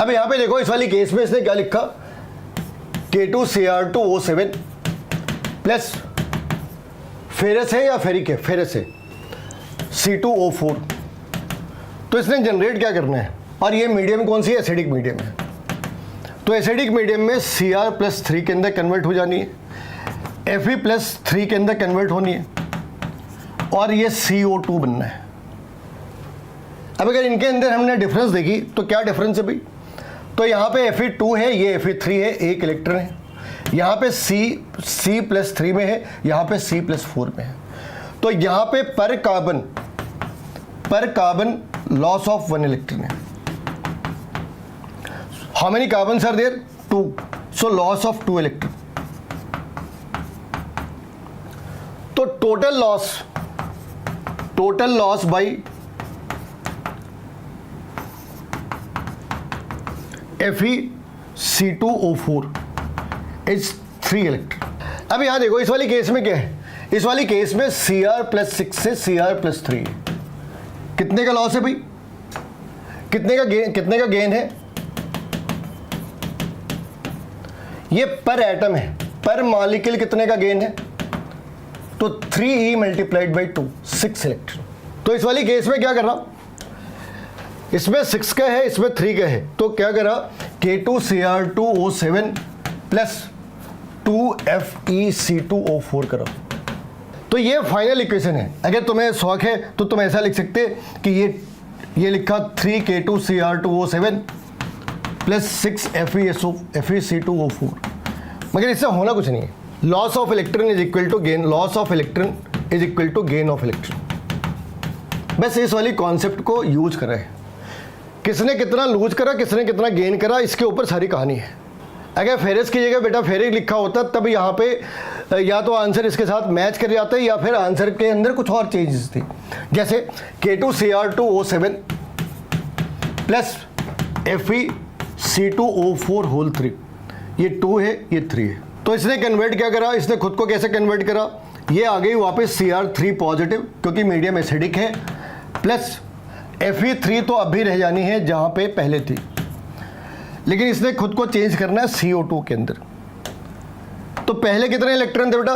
अब यहाँ पे देखो इस वाली केस में इसने क्या लिखा, K2Cr2O7 प्लस फेरस है या फेरिक है, फेरस है, C2O4। तो इसने जनरेट क्या करना है, और ये मीडियम कौन सी है, एसिडिक मीडियम है। तो एसिडिक मीडियम में Cr+3 के अंदर कन्वर्ट हो जानी है, Fe+3 के अंदर कन्वर्ट होनी है, और ये CO2 बनना है। अब अगर इनके अंदर हमने डिफरेंस देखी तो क्या डिफरेंस है भाई, तो यहाँ पे Fe2 है, ये Fe3 है, एक इलेक्ट्रॉन है। यहाँ पे C+3 में है, यहाँ पे C+4 में है। तो यहाँ पे पर कार्बन लॉस ऑफ 1 इलेक्ट्रॉन है। How many carbons are there, 2, so loss of 2 electron. तो total loss by FeC2O4 is 3 electron. अब यहां देखो इस वाली केस में क्या है, इस वाली केस में Cr+6 से Cr+3 है। कितने का लॉस है भाई, कितने का गेन है, ये पर एटम है, पर मॉलिक्यूल कितने का गेन है, तो 3e मल्टीप्लाइड बाई 2, 6 इलेक्ट्रॉन। तो इस वाली केस में क्या कर रहा, इसमें 6 का है, इसमें 3 का है, तो क्या करा, K2Cr2O7 प्लस 2FeC2O4 करो। तो ये फाइनल इक्वेशन है। अगर तुम्हें शौक है तो तुम ऐसा लिख सकते कि ये लिखा 3K2Cr2O7 प्लस 6FeC2O4, मगर इससे होना कुछ नहीं है। Loss of electron is equal to gain, loss of electron is equal to gain of electron. बस इस वाली कॉन्सेप्ट को यूज कर रहे हैं। किसने कितना लूज करा, किसने कितना गेन करा, इसके ऊपर सारी कहानी है। अगर फेरस की जगह बेटा फेरिक लिखा होता तब यहाँ पे या तो आंसर इसके साथ मैच कर जाते या फिर आंसर के अंदर कुछ और चेंजेस थी, जैसे K2Cr2O7 प्लस FeC2O4 होल 3, ये 2 है, ये 3 है। तो इसने कन्वर्ट क्या करा, इसने खुद को कैसे कन्वर्ट करा, ये आ गई वापस Cr3 पॉजिटिव क्योंकि मीडियम एसिडिक है, प्लस Fe3 तो अभी रह जानी है जहाँ पे पहले थी, लेकिन इसने खुद को चेंज करना है CO2 के अंदर। तो पहले कितने इलेक्ट्रॉन थे बेटा,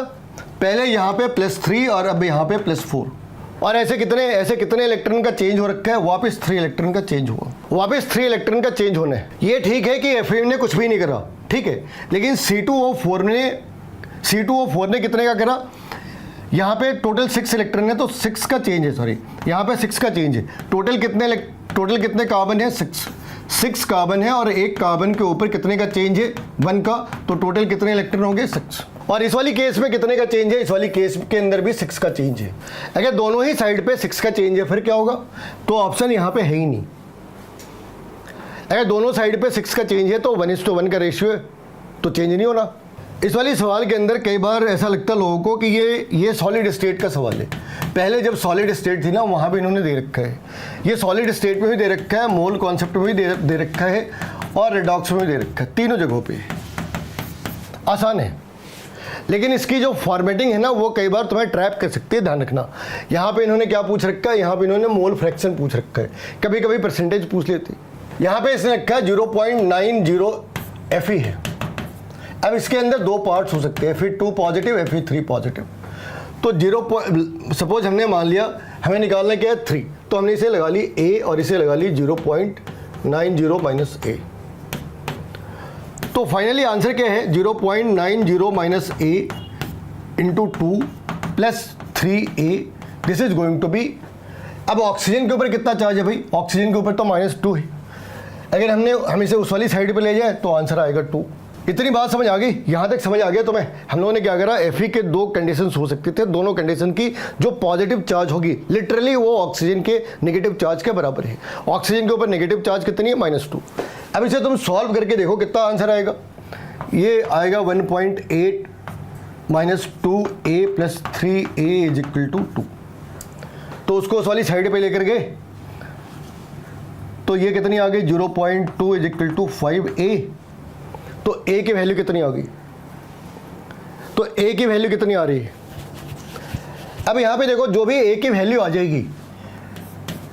पहले यहाँ पे +3 और अब यहाँ पे +4, और ऐसे कितने इलेक्ट्रॉन का चेंज हो रखा है, वापस 3 इलेक्ट्रॉन का चेंज हुआ, वापस 3 इलेक्ट्रॉन का चेंज होना है। ये ठीक है कि Fe ने कुछ भी नहीं करा, ठीक है, लेकिन C2O4 ने कितने का करा, यहाँ पे टोटल 6 इलेक्ट्रॉन है तो 6 का चेंज है, सॉरी यहाँ पे 6 का चेंज है। टोटल कितने कार्बन है, 6 कार्बन है, और एक कार्बन के ऊपर कितने का चेंज है, 1 का, तो टोटल कितने इलेक्ट्रॉन होंगे, 6। और इस वाली केस में कितने का चेंज है, इस वाली केस के अंदर भी 6 का चेंज है। अगर दोनों ही साइड पे 6 का चेंज है फिर क्या होगा, तो ऑप्शन यहाँ पे है ही नहीं। अगर दोनों साइड पे 6 का चेंज है तो 1:1 का रेशियो है, तो चेंज नहीं होना। इस वाली सवाल के अंदर कई बार ऐसा लगता है लोगों को कि ये सॉलिड स्टेट का सवाल है। पहले जब सॉलिड स्टेट थी ना वहाँ भी इन्होंने दे रखा है, ये सॉलिड स्टेट में भी दे रखा है, मोल कॉन्सेप्ट में भी दे रखा है, और रेडॉक्स में भी दे रखा है, तीनों जगहों पे आसान है। लेकिन इसकी जो फॉर्मेटिंग है ना वो कई बार तुम्हें ट्रैप कर सकती है, ध्यान रखना। यहाँ पे इन्होंने क्या पूछ रखा है, यहाँ पे इन्होंने मोल फ्रैक्शन पूछ रखा है, कभी कभी परसेंटेज पूछ लेते। यहाँ पे इसने रखा है 0.90 Fe है। अब इसके अंदर 2 पार्ट्स हो सकते हैं, Fe2 पॉजिटिव, Fe3 पॉजिटिव। तो सपोज हमने मान लिया हमें निकालना क्या है 3, तो हमने इसे लगा ली A और इसे लगा ली 0.90 - A। तो फाइनली आंसर क्या है, 0.90 - A into 2 plus 3A, this is going to be. अब ऑक्सीजन के ऊपर कितना चार्ज है भाई, ऑक्सीजन के ऊपर तो -2 है। अगर हम इसे उस वाली साइड पे ले जाए तो आंसर आएगा 2। इतनी बात समझ आ गई, यहाँ तक समझ आ गया तुम्हें। हम लोगों ने क्या करा, Fe के 2 कंडीशन हो सकते थे, दोनों कंडीशन की जो पॉजिटिव चार्ज होगी लिटरली वो ऑक्सीजन के नेगेटिव चार्ज के बराबर है। ऑक्सीजन के ऊपर नेगेटिव चार्ज कितनी है, -2। अब इसे तुम सॉल्व करके देखो कितना आंसर आएगा, ये आएगा 1.8 - 2A + 3A = 2। तो उसको उस वाली साइड पे लेकर गए तो ये कितनी आ गई, 0.2 = 5A। तो A की वैल्यू कितनी आ गई, तो A की वैल्यू कितनी आ रही है। अब यहाँ पे देखो जो भी A की वैल्यू आ जाएगी,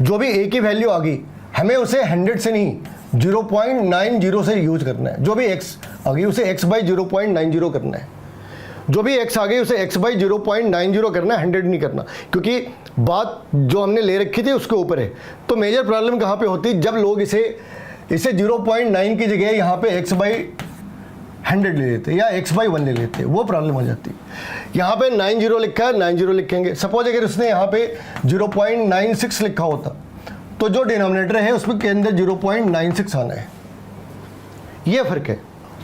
जो भी A की वैल्यू आ गई, हमें उसे 100 से नहीं 0.90 से यूज करना है। जो भी x आ गई उसे x बाई 0.90 करना है। जो भी x आ गई उसे x बाई 0.90 करना है, 100 नहीं करना, क्योंकि बात जो हमने ले रखी थी उसके ऊपर है। तो मेजर प्रॉब्लम कहाँ पे होती है, जब लोग इसे 0.9 की जगह यहाँ पे x बाई 100 ले लेते या x बाई 1 ले लेते, वो प्रॉब्लम हो जाती है। यहाँ पे 90 लिखा है, 90 लिखेंगे। सपोज अगर उसने यहाँ पे 0.96 लिखा होता तो जो डिनोमिनेटर है उसमें के अंदर 0.96 आना है, ये फर्क है।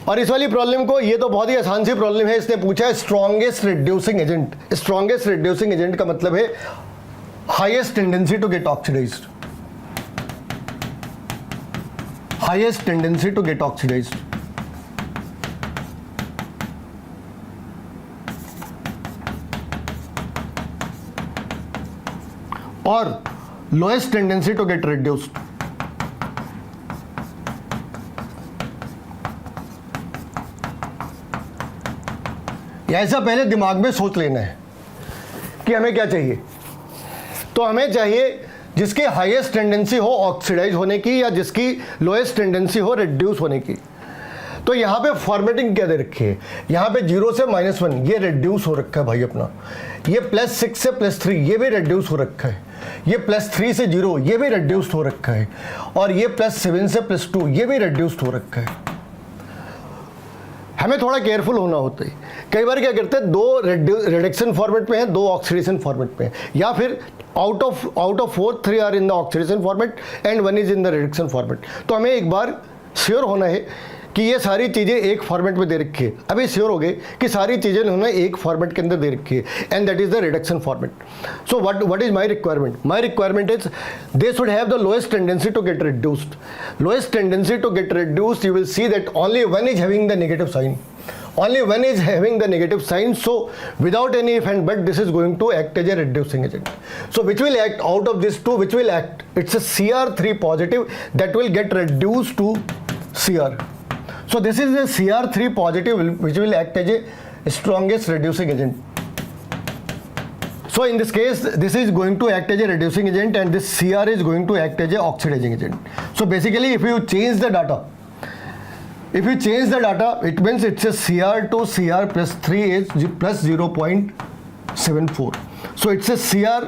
और इस वाली प्रॉब्लम को, ये तो बहुत ही आसान सी प्रॉब्लम है, इसने पूछा है strongest reducing agent. Strongest reducing agent का मतलब है highest tendency to get oxidised, highest tendency to get oxidised. और lowest tendency to get reduced. ऐसा पहले दिमाग में सोच लेना है कि हमें क्या चाहिए। तो हमें चाहिए जिसकी हाईएस्ट टेंडेंसी हो ऑक्सीडाइज होने की या जिसकी लोएस्ट टेंडेंसी हो रिड्यूस होने की। तो यहाँ पे फॉर्मेटिंग क्या दे रखी है, यहाँ पे 0 से -1 ये रिड्यूस हो रखा है भाई अपना, ये +6 से +3 ये भी रिड्यूस हो रखा है, ये +3 से 0 ये भी रिड्यूस हो रखा है, और ये +7 से +2 ये भी रिड्यूस हो रखा है। हमें थोड़ा केयरफुल होना होता है। कई बार क्या करते हैं, 2 रिडक्शन फॉर्मेट में है, 2 ऑक्सीडेशन फॉर्मेट में है, या फिर out of 4 3 are in the oxidation format and 1 is in the reduction format. तो हमें एक बार श्योर होना है कि ये सारी चीज़ें एक फॉर्मेट में दे रखी है। अभी श्योर हो गए कि सारी चीज़ें उन्होंने एक फॉर्मेट के अंदर दे रखी है, and that is the reduction format. So what is my requirement? My requirement is they should have the lowest tendency to get reduced. Lowest tendency to get reduced, you will see that only one is having the negative sign. Only one is having the negative sign, so without any if and but this is going to act as a reducing agent. So which will act out of these two, which will act? It's a Cr3 positive that will get reduced to Cr. So this is a Cr3 positive which will act as a strongest reducing agent. So in this case, this is going to act as a reducing agent and this Cr is going to act as a oxidizing agent. So basically if you change the data, it means it's a Cr to Cr plus 3 is plus 0.74. So it's a Cr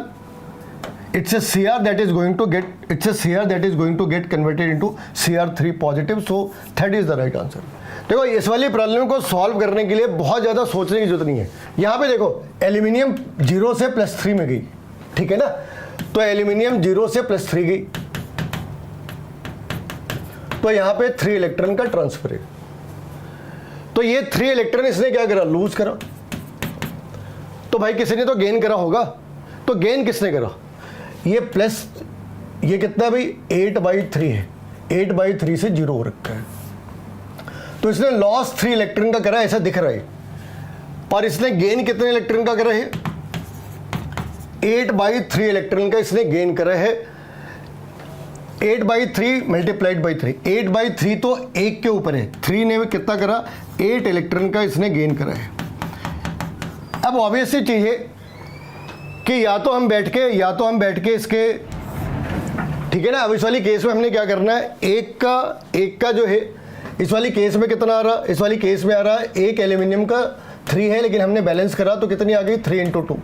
that is going to get converted into Cr3 positive. So that is the right answer. देखो इस वाली problem को solve करने के लिए बहुत ज़्यादा सोचने की जरूरत नहीं है। यहाँ पे देखो एल्यूमिनियम 0 से +3 में गई, ठीक है ना, तो एल्यूमिनियम 0 से +3 गई, तो यहाँ पे 3 इलेक्ट्रॉन का ट्रांसफर है। तो ये 3 इलेक्ट्रॉन इसने क्या करा, लूज करा। तो भाई किसी ने तो गेन करा होगा, तो गेन किसने करा, ये प्लस, ये कितना भाई 8/3 है, 8/3 से 0 हो रखा है। तो इसने लॉस 3 इलेक्ट्रॉन का करा, ऐसा दिख रहा है, और इसने गेन कितने इलेक्ट्रॉन का करा है, 8/3 इलेक्ट्रॉन का इसने गेन करा है। 8/3 मल्टीप्लाइड बाई 3, 8/3 तो 1 के ऊपर है, 3 ने कितना करा, 8 इलेक्ट्रॉन का इसने गेन करा है। अब ऑब्वियस सी चीज़ है कि या तो हम बैठ के इसके, ठीक है ना। अब इस वाली केस में हमने क्या करना है, एक का जो है इस वाली केस में कितना आ रहा, इस वाली केस में आ रहा है, एक एल्यूमिनियम का 3 है, लेकिन हमने बैलेंस करा तो कितनी आ गई, 3 × 2।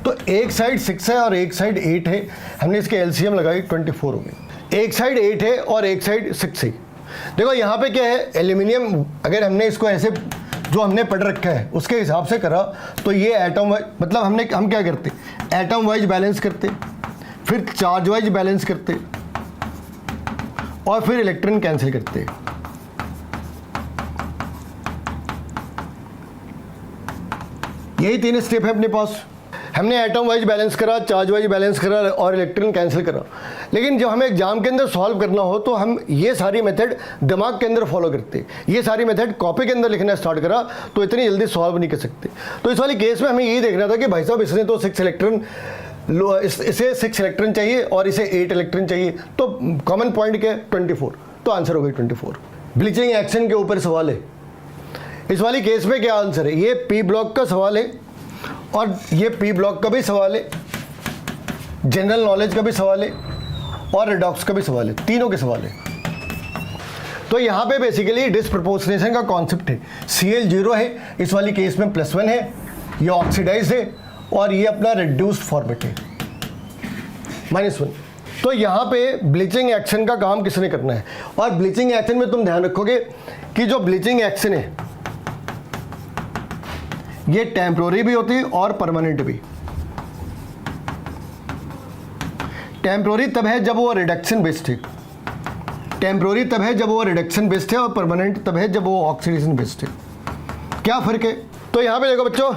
तो एक साइड 6 है और एक साइड 8 है, हमने इसके एलसीएम लगाई 24 हो गई। एक साइड 8 है और एक साइड 6 है। देखो यहाँ पे क्या है, एल्यूमिनियम अगर हमने इसको ऐसे जो हमने पढ़ रखा है उसके हिसाब से करा तो ये एटम वाइज, मतलब हम क्या करते, एटम वाइज बैलेंस करते, फिर चार्ज वाइज बैलेंस करते, और फिर इलेक्ट्रॉन कैंसिल करते। यही 3 स्टेप है अपने पास। हमने एटम वाइज बैलेंस करा, चार्ज वाइज बैलेंस करा और इलेक्ट्रॉन कैंसिल करा। लेकिन जब हमें एग्जाम के अंदर सॉल्व करना हो तो हम ये सारी मेथड दिमाग के अंदर फॉलो करते, ये सारी मेथड कॉपी के अंदर लिखना स्टार्ट करा तो इतनी जल्दी सॉल्व नहीं कर सकते। तो इस वाली केस में हमें यही देखना था कि भाई साहब इसने तो 6 इलेक्ट्रॉन, इसे 6 इलेक्ट्रॉन चाहिए और इसे 8 इलेक्ट्रॉन चाहिए, तो कॉमन पॉइंट क्या है, 24। तो आंसर हो गई 24। ब्लीचिंग एक्शन के ऊपर सवाल है। इस वाली केस में क्या आंसर है, ये पी ब्लॉक का सवाल है और ये पी ब्लॉक का भी सवाल है, जनरल नॉलेज का भी सवाल है और रिडॉक्स का भी सवाल है, तीनों के सवाल है। तो यहाँ पे बेसिकली डिसप्रपोर्शनेशन का कॉन्सेप्ट है। Cl 0 है, इस वाली केस में +1 है, ये ऑक्सीडाइज है और ये अपना रिड्यूस्ड फॉर्मेट है -1। तो यहाँ पे ब्लीचिंग एक्शन का काम किसने करना है, और ब्लीचिंग एक्शन में तुम ध्यान रखोगे कि जो ब्लीचिंग एक्शन है ये टेम्पोररी भी होती है और परमानेंट भी। टेम्पोररी तब है जब वो रिडक्शन बेस्ड है, टेम्पोररी तब है जब वो रिडक्शन बेस्ड है, और परमानेंट तब है जब वो ऑक्सीडेशन बेस्ड है। क्या फ़र्क है? तो यहाँ पे देखो बच्चों,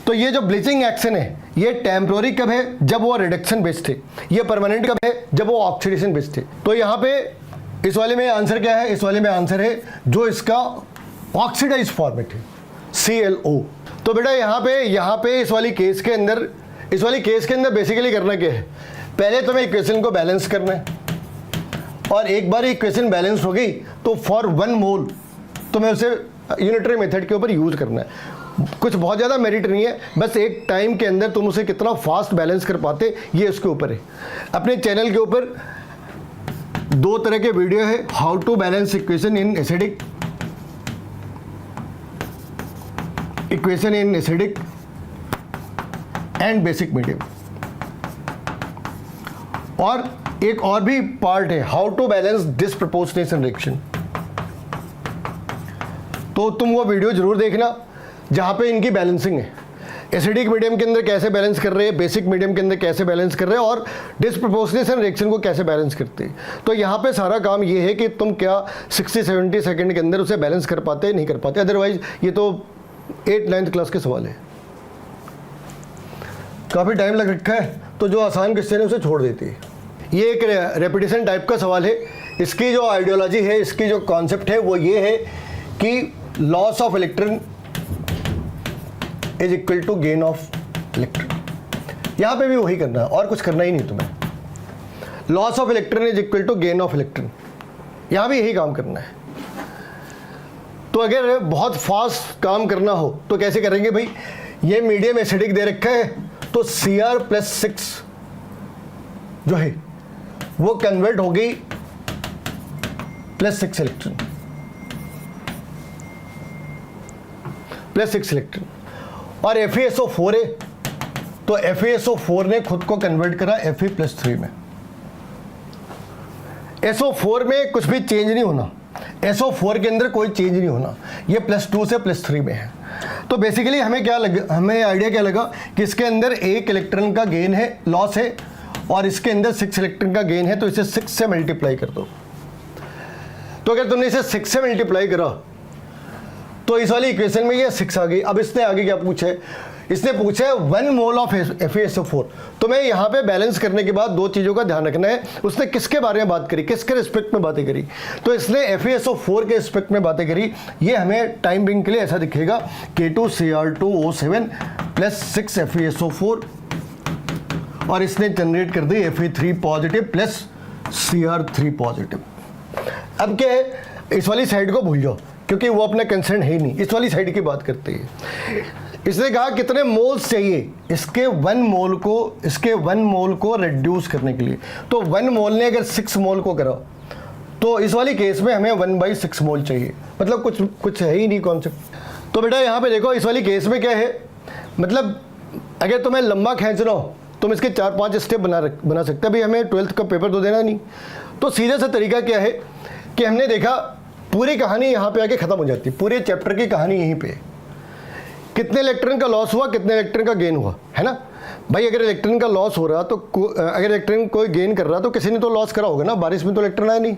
तो ये जो ब्लीचिंग एक्शन है ये टेम्पोररी कब है, जब वो रिडक्शन बेस्ड है, ये परमानेंट कब है, जब वो ऑक्सीडेशन बेस्ड है। तो यहाँ पे इस वाले में आंसर क्या है, इस वाले में आंसर है जो इसका ऑक्सीडाइज फॉर्मेट है ClO। तो बेटा यहाँ पे इस वाली केस के अंदर बेसिकली करना क्या है, पहले तुम्हें इक्वेशन को बैलेंस करना है, और एक बार इक्वेशन बैलेंस हो गई तो फॉर 1 मोल तुम्हें उसे यूनिटरी मेथड के ऊपर यूज करना है। कुछ बहुत ज़्यादा मेरिट नहीं है, बस एक टाइम के अंदर तुम उसे कितना फास्ट बैलेंस कर पाते ये उसके ऊपर है। अपने चैनल के ऊपर 2 तरह के वीडियो है, how to balance equation in acidic and basic medium, और एक और भी पार्ट है how to balance disproportionation reaction. तो तुम वो वीडियो जरूर देखना जहाँ पे इनकी बैलेंसिंग है, एसिडिक मीडियम के अंदर कैसे बैलेंस कर रहे हैं, बेसिक मीडियम के अंदर कैसे बैलेंस कर रहे हैं, और डिसप्रपोर्शनेशन रिएक्शन को कैसे बैलेंस करते हैं। तो यहाँ पे सारा काम ये है कि तुम क्या 60-70 सेकंड के अंदर उसे बैलेंस कर पाते नहीं कर पाते, अदरवाइज ये तो 8th-9th क्लास के सवाल है, काफ़ी टाइम लग रखा है, तो जो आसान क्वेश्चन है उसे छोड़ देती है। ये एक रेपिटेशन टाइप का सवाल है। इसकी जो आइडियोलॉजी है, इसकी जो कॉन्सेप्ट है वो ये है कि loss of electron is equal to gain of electron. यहाँ पे भी वही करना है और कुछ करना ही नहीं तुम्हें। Loss of electron is equal to gain of electron, यहाँ भी यही काम करना है। तो अगर बहुत फास्ट काम करना हो तो कैसे करेंगे भाई, ये मीडियम एसिडिक दे रखा है, तो Cr+6 जो है वो कन्वर्ट हो गई +6 इलेक्ट्रॉन, +6 इलेक्ट्रॉन, और FeSO4 है तो FeSO4 ने खुद को कन्वर्ट करा Fe+3 में। SO4 में कुछ भी चेंज नहीं होना, SO4 के अंदर कोई चेंज नहीं होना, ये +2 से +3 में है। तो बेसिकली हमें आइडिया क्या लगा कि इसके अंदर 1 इलेक्ट्रॉन का गेन है, लॉस है, और इसके अंदर 6 इलेक्ट्रॉन का गेन है, तो इसे 6 से मल्टीप्लाई कर दो। तो अगर तुमने इसे 6 से मल्टीप्लाई करा तो इस वाली इक्वेशन में ये 6 आ गई। अब इसने आगे क्या पूछा है, इसने पूछा है 1 मोल ऑफ FeSO4। तो मैं यहाँ पे बैलेंस करने के बाद 2 चीज़ों का ध्यान रखना है, उसने किसके बारे में बात करी, किसके रिस्पेक्ट में बातें करी। तो इसने FeSO4 के रिस्पेक्ट में बातें करी। ये हमें टाइम बिंग के लिए ऐसा दिखेगा K2Cr2O7 + 6 FeSO4, और इसने जनरेट कर दी Fe3 पॉजिटिव + Cr3 पॉजिटिव। अब क्या है, इस वाली साइड को भूल जाओ क्योंकि वो अपना कंसर्न है ही नहीं, इस वाली साइड की बात करते हैं। इसने कहा कितने मोल्स चाहिए इसके 1 मोल को रिड्यूस करने के लिए। तो 1 मोल ने अगर 6 मोल को करा तो इस वाली केस में हमें 1/6 मोल चाहिए, मतलब कुछ है ही नहीं कॉन्सेप्ट। तो बेटा यहाँ पे देखो इस वाली केस में क्या है, मतलब अगर तुम्हें लंबा खींचना हो तुम इसके 4-5 स्टेप बना सकते हैं। अभी हमें 12th का पेपर तो देना नहीं, तो सीधा सा तरीका क्या है कि हमने देखा पूरी कहानी यहाँ पे आके ख़त्म हो जाती है, पूरे चैप्टर की कहानी यहीं पे। कितने इलेक्ट्रॉन का लॉस हुआ, कितने इलेक्ट्रॉन का गेन हुआ, है ना भाई। अगर इलेक्ट्रॉन का लॉस हो रहा तो अगर इलेक्ट्रॉन कोई गेन कर रहा तो किसी ने तो लॉस करा होगा ना, बारिश में तो इलेक्ट्रॉन आया नहीं।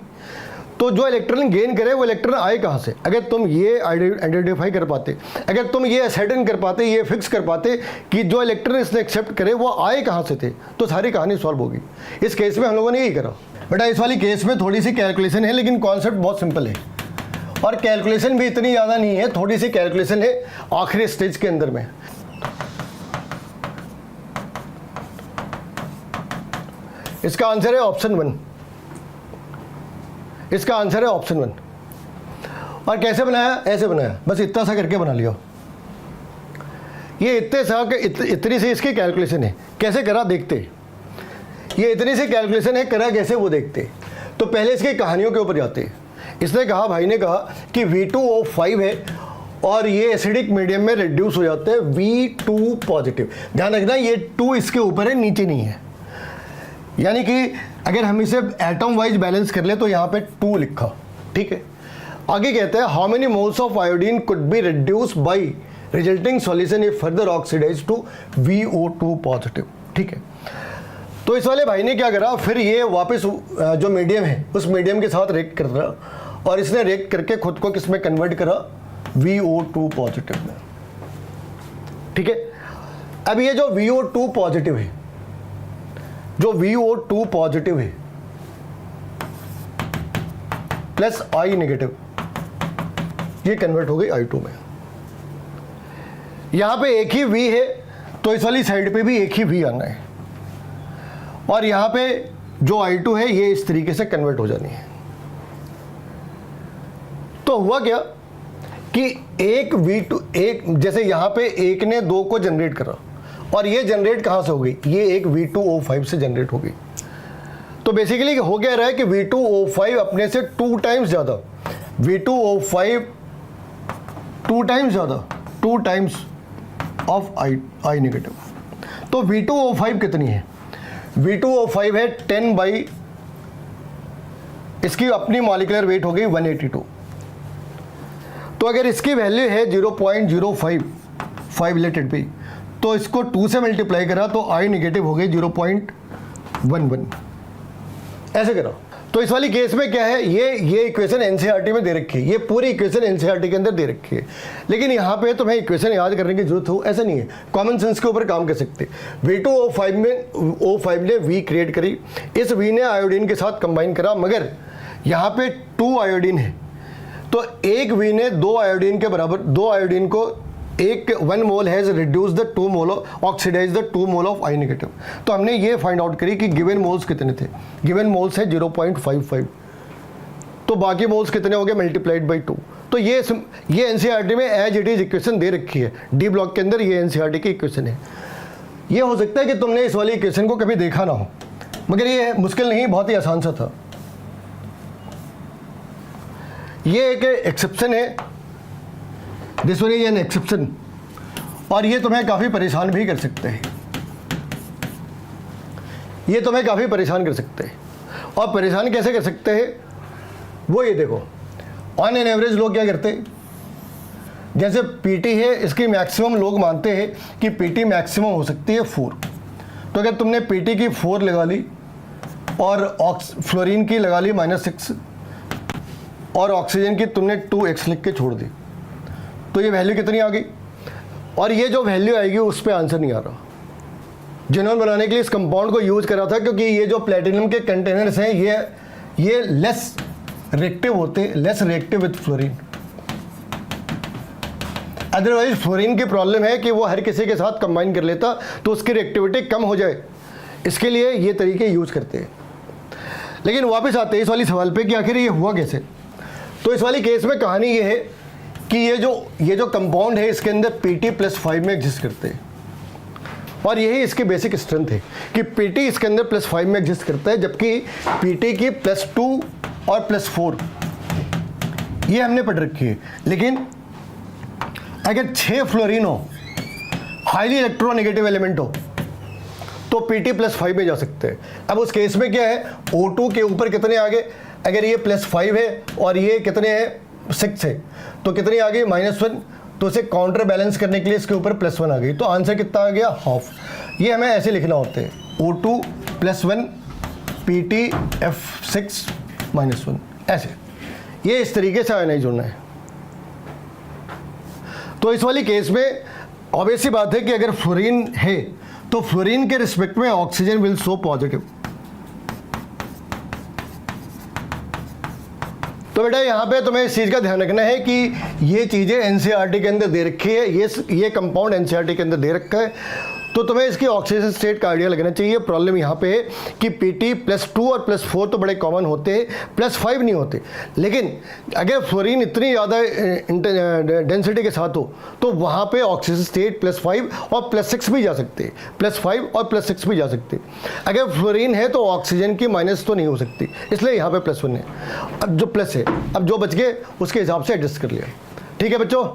तो जो इलेक्ट्रॉन गेन करे वो इलेक्ट्रॉन आए कहाँ से, अगर तुम ये आइडेंटिफाई कर पाते, अगर तुम ये असर्टेन कर पाते, ये फिक्स कर पाते कि जो इलेक्ट्रॉन इसने एक्सेप्ट करे वो आए कहाँ से थे, तो सारी कहानी सॉल्व होगी। इस केस में हम लोगों ने यही करा। बेटा इस वाली केस में थोड़ी सी कैलकुलेशन है, लेकिन कॉन्सेप्ट बहुत सिंपल है, और कैलकुलेशन भी इतनी ज़्यादा नहीं है, थोड़ी सी कैलकुलेशन है आखिरी स्टेज के अंदर में। इसका आंसर है ऑप्शन 1, इसका आंसर है ऑप्शन 1। और कैसे बनाया, ऐसे बनाया, बस इतना सा करके बना लिया। ये इतनी सी इसकी कैलकुलेशन है, कैसे करा देखते। ये इतनी सी कैलकुलेशन है, करा कैसे वो देखते। तो पहले इसकी कहानियों के ऊपर जाते। इसने कहा, भाई ने कहा कि V2O5 है और ये एसिडिक मीडियम में रिड्यूस हो जाते हैं V2 पॉजिटिव। ध्यान रखना ये 2 इसके ऊपर है, नीचे नहीं है। यानी कि अगर हम इसे एटम वाइज बैलेंस कर ले तो यहाँ पे 2 लिखा, ठीक है। आगे कहते हैं how many moles of iodine could be reduce by resulting solution if further oxidize to VO2 positive, ठीक है। तो इस वाले भाई ने क्या करा, फिर ये वापस जो मीडियम है उस मीडियम के साथ रिएक्ट कर रहा और इसने रिएक्ट करके खुद को किस में कन्वर्ट करा, VO2 पॉजिटिव में, ठीक है। अब ये जो VO2 पॉजिटिव है, जो VO2 पॉजिटिव है प्लस I नेगेटिव, ये कन्वर्ट हो गई I2 में। यहां पे एक ही V है तो इस वाली साइड पे भी एक ही V आना है और यहां पे जो I2 है ये इस तरीके से कन्वर्ट हो जानी है। तो हुआ क्या कि एक V2, एक जैसे यहां पे एक ने 2 को जनरेट करा और ये जनरेट कहां से हो गई, ये एक V2O5 से जनरेट हो गई। तो बेसिकली हो क्या रहा है कि V2O5 अपने से 2 टाइम्स ज़्यादा, V2O5 2 टाइम्स ज़्यादा, 2 टाइम्स ऑफ I नेगेटिव। तो V2O5 कितनी है, V2O5 है 10 बाई, इसकी अपनी मॉलिक्यूलर वेट हो गई 182। तो अगर इसकी वैल्यू है 0.055 लेट इट बी, तो इसको 2 से मल्टीप्लाई करा तो I नेगेटिव हो गई 0.11, ऐसे करा। तो इस वाली केस में क्या है, ये इक्वेशन एनसीईआरटी में दे रखी है, ये पूरी इक्वेशन एनसीईआरटी के अंदर दे रखी है। लेकिन यहाँ पे तुम्हें इक्वेशन याद करने की जरूरत हो ऐसा नहीं है, कॉमन सेंस के ऊपर काम कर सकते। V2O5 में O5 ने V क्रिएट करी, इस V ने आयोडीन के साथ कंबाइन करा, मगर यहाँ पे 2 आयोडीन है तो एक V ने 2 आयोडीन के बराबर, 2 आयोडीन को 1 mole has reduce the 2 mole oxidise the 2 mole of I negative. तो हमने ये फाइंड आउट करी कि गिवन मोल्स कितने थे, गिवन मोल्स है 0.55, तो बाकी मोल्स कितने हो गए मल्टीप्लाइड बाई 2। तो ये एनसीईआरटी में एज इट इज इक्वेशन दे रखी है, डी ब्लॉक के अंदर ये एनसीईआरटी की इक्वेशन है। ये हो सकता है कि तुमने इस वाली इक्वेशन को कभी देखा ना हो, मगर ये मुश्किल नहीं, बहुत ही आसान सा था। ये एक एक्सेप्शन है, this one is an exception, और ये तुम्हें काफ़ी परेशान भी कर सकते हैं, ये तुम्हें काफ़ी परेशान कर सकते हैं। और परेशान कैसे कर सकते हैं वो ये देखो, ऑन एन एवरेज लोग क्या करते हैं, जैसे पीटी है इसकी मैक्सिमम लोग मानते हैं कि पीटी मैक्सिमम हो सकती है 4। तो अगर तुमने पीटी की 4 लगा ली और फ्लोरीन की लगा ली -6 और ऑक्सीजन की तुमने 2x लिख के छोड़ दी, तो ये वैल्यू कितनी आ गई, और ये जो वैल्यू आएगी उस पर आंसर नहीं आ रहा। जिन्होंने बनाने के लिए इस कंपाउंड को यूज करा था, क्योंकि ये जो प्लेटिनम के कंटेनर्स हैं ये लेस रिएक्टिव होते, less reactive with fluorine. Otherwise fluorine की प्रॉब्लम है कि वो हर किसी के साथ कंबाइन कर लेता तो उसकी रिएक्टिविटी कम हो जाए, इसके लिए ये तरीके यूज करते हैं। लेकिन वापस आते हैं इस वाली सवाल पे कि आखिर ये हुआ कैसे। तो इस वाली केस में कहानी ये है कि ये जो कंपाउंड है इसके अंदर Pt+5 में एग्जिस्ट करते हैं, और यही इसकी बेसिक स्ट्रेंथ है कि Pt इसके अंदर +5 में एग्जिस्ट करता है, जबकि Pt की +2 और +4 ये हमने पढ़ रखी है। लेकिन अगर 6 फ्लोरीन हो, हाईली इलेक्ट्रोनेगेटिव एलिमेंट हो, तो Pt+5 में जा सकते हैं। अब उस केस में क्या है, O2 के ऊपर कितने आ गए, अगर ये +5 है और ये कितने हैं 6 है, तो कितनी आ गई -1, तो इसे काउंटर बैलेंस करने के लिए इसके ऊपर +1 आ गई, तो आंसर कितना आ गया, हाफ। ये हमें ऐसे लिखना होते हैं, O2 +1 PtF6 -1, ऐसे, ये इस तरीके से आना ही जुड़ना है। तो इस वाली केस में ऑब्वियस सी बात है कि अगर फ्लोरीन है तो फ्लोरीन के रिस्पेक्ट में ऑक्सीजन विल शो पॉजिटिव। तो बेटा यहाँ पे तुम्हें इस चीज़ का ध्यान रखना है कि ये चीज़ें एनसीईआरटी के अंदर दे रखी है, ये कंपाउंड एनसीईआरटी के अंदर दे रखा है। तो तुम्हें इसकी ऑक्सीजन स्टेट का आइडिया लगना चाहिए। प्रॉब्लम यहाँ पे है कि Pt +2 और +4 तो बड़े कॉमन होते हैं, +5 नहीं होते। लेकिन अगर फ्लोरीन इतनी ज़्यादा डेंसिटी के साथ हो तो वहाँ पे ऑक्सीजन स्टेट +5 और +6 भी जा सकते हैं, +5 और +6 भी जा सकते। अगर फ्लोरीन है तो ऑक्सीजन की माइनस तो नहीं हो सकती, इसलिए यहाँ पे +1 है। अब जो प्लस है, अब जो बच गए उसके हिसाब से एडजस्ट कर लिया। ठीक है बच्चों।